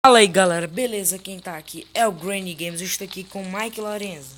Fala aí galera, beleza? Quem tá aqui é o Granny Games, eu estou aqui com o Mike Lorenzo.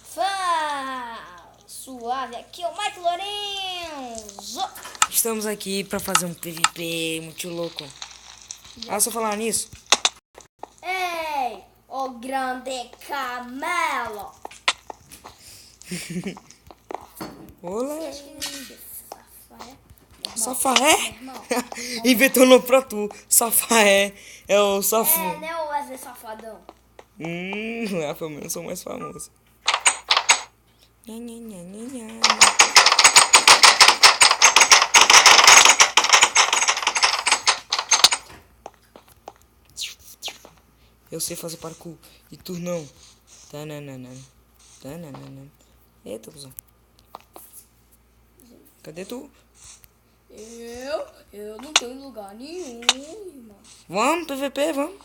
Fala, suave, aqui é o Mike Lorenzo. Estamos aqui pra fazer um PVP muito louco. Ah, só falar nisso. Ei, o grande camelo. Olá. Safaé? Safaé? Irmão. Inventou nome pra tu. Safaé é o Safu. É, né, o Wesley Safadão? É, pelo menos sou mais famoso. Nha, nha, nha, nha, nha. Eu sei fazer parkour e tu não. Tananana. Tananana. Eita, cuzão. Cadê tu? Eu não tenho lugar nenhum, irmão. Vamos, PVP, vamos.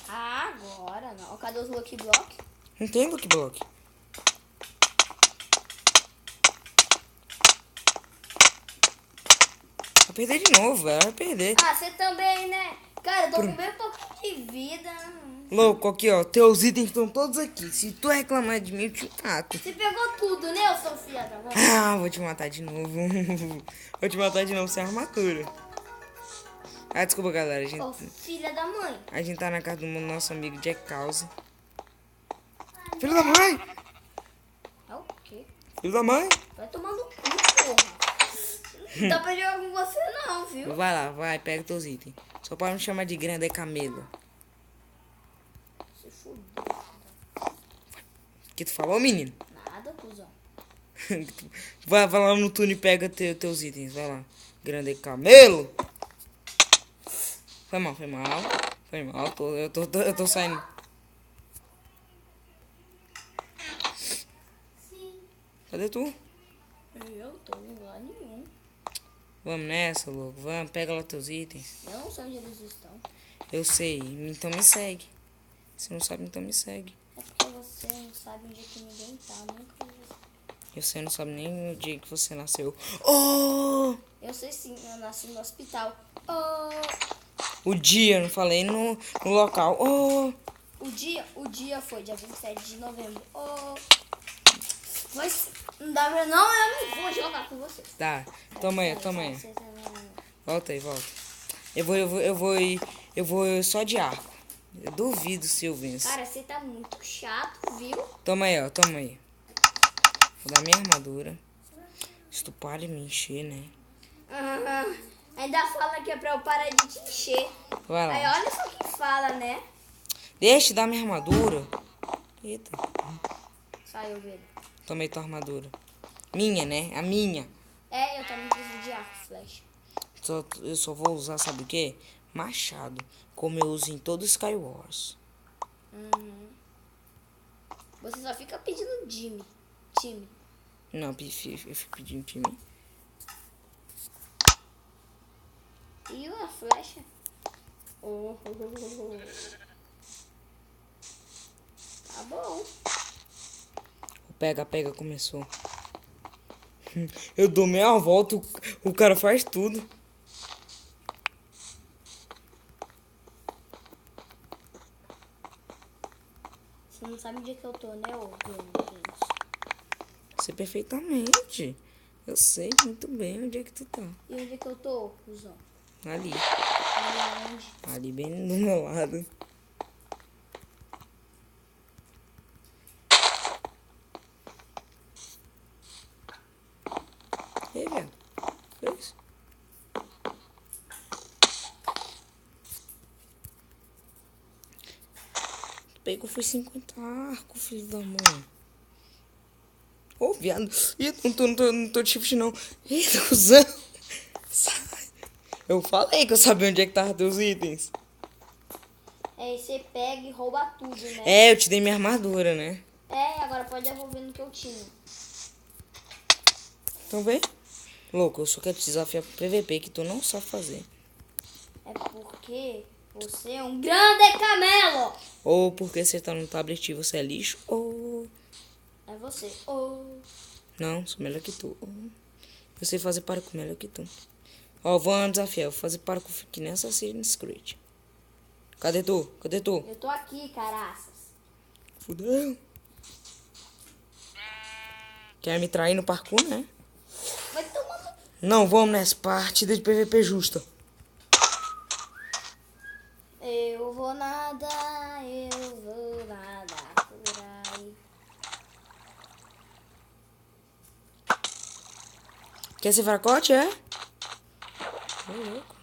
Agora não. Cadê os Lucky Block? Não tem Lucky Block. Vai perder de novo, velho. Vai perder. Ah, você também, né? Cara, eu tô com bem pouco de vida. Louco, aqui, ó. Teus itens estão todos aqui. Se tu reclamar de mim, eu te mato. Você pegou tudo, né, eu sou filha da mãe? Ah, vou te matar de novo. Vou te matar de novo sem armadura. Ah, desculpa, galera. Ô, filha da mãe. A gente tá na casa do nosso amigo Jack Cause. Filho da mãe! É o quê? Filho da mãe! Vai tomando cu, porra. Não dá pra jogar com você não, viu? Vai lá, vai, pega teus itens. Só pode me chamar de grande camelo. Se fudeu. O que tu falou, menino? Nada, cuzão. Vai lá no túnel e pega teus itens. Vai lá. Grande camelo. Foi mal, foi mal. Foi mal. Eu tô saindo. Cadê tu? Eu tô em lugar nenhum. Vamos nessa, louco. Vamos, pega lá teus itens. Eu não sei onde eles estão. Eu sei, então me segue. Se não sabe, então me segue. É porque você não sabe onde é que ninguém tá. Nunca vi você. Você não sabe nem o dia que você nasceu. Oh! Eu sei sim, eu nasci no hospital. Oh, O dia, não falei no local. Oh! o dia foi dia 27 de novembro. Oh, mas não dá pra não, eu não vou jogar com você. Tá, toma aí, toma aí. Você também. Volta aí, volta. Eu vou só de arco. Eu duvido se eu venço. Cara, você tá muito chato, viu? Toma aí, ó, toma aí. Vou dar minha armadura. Se tu para de me encher, né? Ah, ainda fala que é pra eu parar de te encher. Vai Aí lá. olha só quem fala, né? Deixa eu dar minha armadura. Eita. Saiu, velho. Tomei tua armadura. Minha, né? A minha. É, eu também preciso de arco, flecha. Eu só vou usar, sabe o quê? Machado. Como eu uso em todo Skywars. Você só fica pedindo time. Não, eu fico pedindo de mim. E a flecha? Oh. Tá bom. O pega começou. Eu dou meia volta, o cara faz tudo. Você não sabe onde é que eu tô, né, ô Bruno? Sei perfeitamente. Eu sei muito bem onde é que tu tá. E onde é que eu tô, cuzão? Ali. Ali onde? Ali bem do meu lado. Ei, velho. Foi isso? Pegou foi 50 arcos, filho da mãe. Ô, viado. Ih, não tô de shift, não. Eita, cuzão. Sai. Eu falei que eu sabia onde é que tava teus itens. É, você pega e rouba tudo, né? É, eu te dei minha armadura, né? É, agora pode devolver no que eu tinha. Então vem. Louco, eu só quero te desafiar pro PVP que tu não sabe fazer. É porque você é um grande camelo. Ou porque você tá no tablet e você é lixo. Ou... É você. Oh. Não, sou melhor que tu. Eu sei fazer parkour melhor que tu. Ó, vou desafiar. Eu vou fazer parkour que nem Assassin's Creed. Cadê tu? Cadê tu? Eu tô aqui, caraças. Fudeu. Quer me trair no parkour, né? Vai tomar. Não, vamos nessa partida de PVP justa. Eu vou nadar por aí. Quer ser fracote, é? Ô, louco.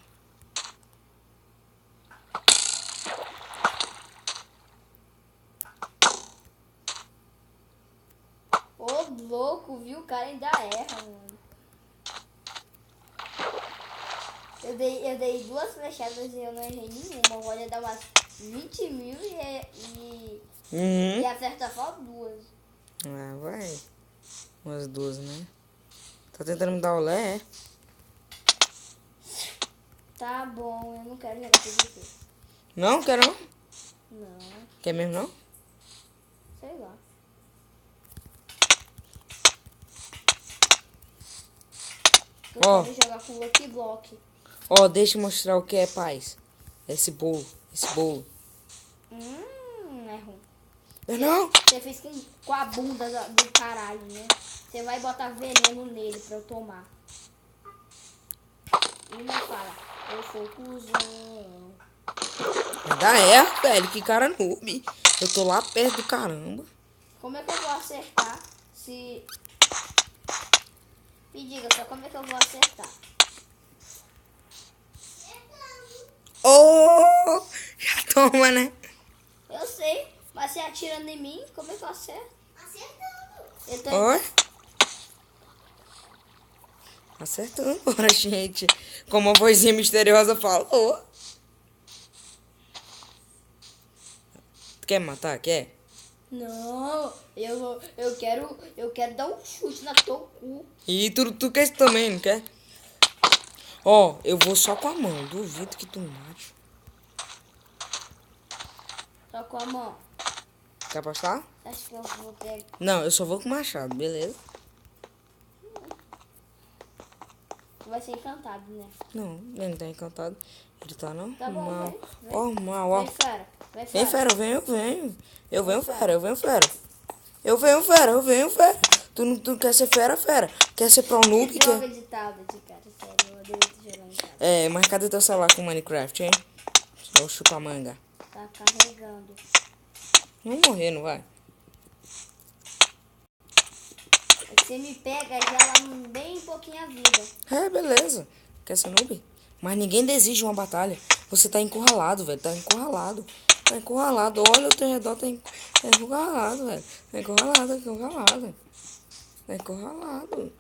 Ô, louco, viu? O cara ainda erra, mano. Eu dei 2 flechadas e eu não errei nenhuma. O Roger dá umas 20 mil e acerta só 2. Ah, vai. Umas 12, né? Tá tentando me dar o lé, é? Tá bom, eu não quero jogar PVP. Não, quer não? Não, Quer mesmo não? sei lá. Eu Ó. quero jogar com Lucky Block. Ó, deixa eu mostrar o que é paz. Esse bolo. Esse bolo. É ruim. Não? Você fez com a bunda do caralho, né? Você vai botar veneno nele pra eu tomar. E não fala, eu sou cuzão. Ainda é, velho. Que cara noob. Eu tô lá perto do caramba. Como é que eu vou acertar se... Me diga só, como é que eu vou acertar? Oh! Já toma, né? Eu sei, mas você atirando em mim, como é que eu acerto? Acertando. Eu tô... Oi? Acertando, bora, gente. Como a vozinha misteriosa falou. Tu quer matar? Quer? Não, eu quero dar um chute na teu cu. E tu quer isso também, não quer? Ó, eu vou só com a mão. Duvido que tu mate. Só com a mão. Quer apostar? Acho que eu vou pegar. Não, eu só vou com o machado, beleza? Vai ser encantado, né? Não, ele não tá encantado. Ele tá não? Tá bom, Mal. vem. Ó, mal, ó. Vem, fera. Vem, Vem, fera. fera, eu venho. Eu venho, fera, eu venho, fera. Eu venho, fera. Tu quer ser fera, fera? Quer ser pro noob? Joga Quer... de tablet, cara. Sério, eu odeio jogar em tablet. É, mas cadê teu celular com Minecraft, hein? Só o chupa-manga. Tá carregando. Não morrer, não vai? Você me pega já lá bem pouquinho a vida. É, beleza. Quer ser noob? Mas ninguém desiste de uma batalha. Você tá encurralado, velho. Tá encurralado. Tá encurralado. Olha o teu redor, tá encurralado, velho. Tá encurralado. Tá encurralado.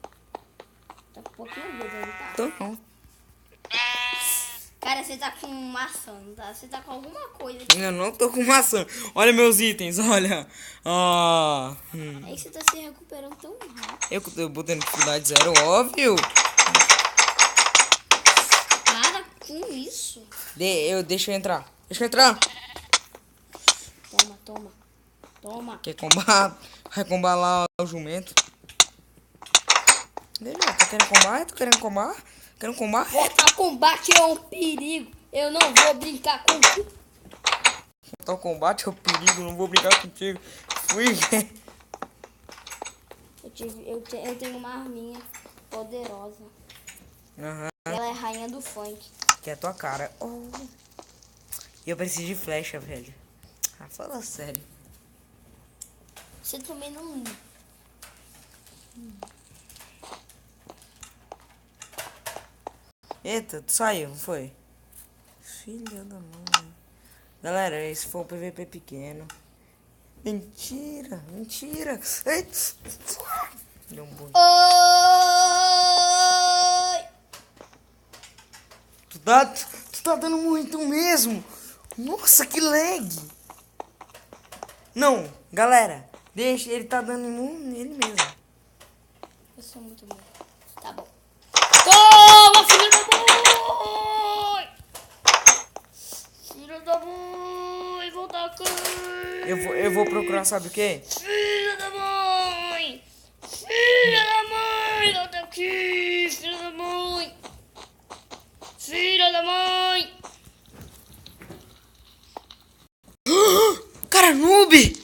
Tá com pouquinho a vida, ele tá. Então não. Cara, você tá com maçã, não tá? Você tá com alguma coisa. Eu não tô com maçã. Olha meus itens, olha. Aí você tá se recuperando tão rápido. Eu botei no dificuldade 0, óbvio. Para com isso. Deixa eu entrar. Toma. Quer combar? Vai combar lá o jumento. Beleza, tá querendo combar? Querendo combar? Botar combate é um perigo. Eu não vou brincar com tu. Botar o combate é o perigo, não vou brincar contigo. Fui, Eu tenho uma arminha poderosa. Aham. Ela é rainha do funk. Que é a tua cara. Oh. E eu preciso de flecha, velho. Ah, fala sério. Você também não... Eita, tu saiu, não foi? Filha da mãe. Galera, esse foi o PVP pequeno. Mentira. Eita. Deu um boi. Oi! Tu tá dando muito mesmo. Nossa, que lag. Não, galera. Deixa, ele tá dando nele mesmo. Eu sou muito bom. Tá bom. Toma, filho da mãe! Filho da mãe, volta aqui! Eu vou procurar, sabe o quê? Filho da mãe! Filho da mãe, volta aqui! Filho da mãe! Filho da mãe! é noob!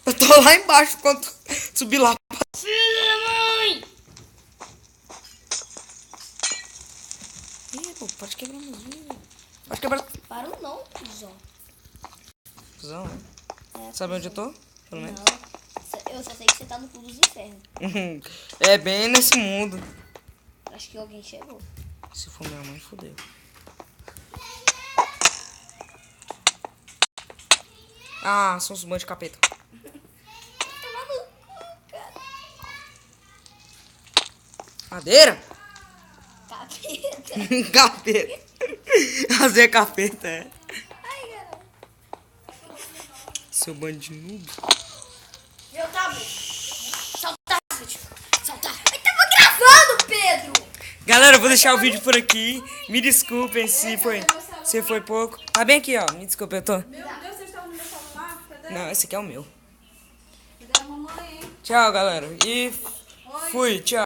Eu tô lá embaixo quando subir lá. Filha da mãe! Ih, pô, pode quebrar meus vidros. Pode quebrar. Parou não, cuzão. Cusão, né? É, Sabe onde eu tô? Pelo menos. não, eu só sei que você tá no cu dos infernos. É bem nesse mundo. Acho que alguém chegou. Se for minha mãe, fodeu. Ah, são os bandos de capeta. Tomar no cu, cara. Madeira? Capeta. Capeta. Fazer capeta, é. Ai, cara. Seu bando de noob. Meu tablet. Soltar, vídeo. Soltar. Eu tava gravando, Pedro. Galera, eu vou deixar o vídeo por aqui. Me desculpem se foi pouco. Tá bem aqui, ó. Me desculpa, eu tô... Meu Deus, vocês estão no meu celular? Cadê? Não, esse aqui é o meu. Cadê a mamãe, hein? Tchau, galera. E fui, tchau.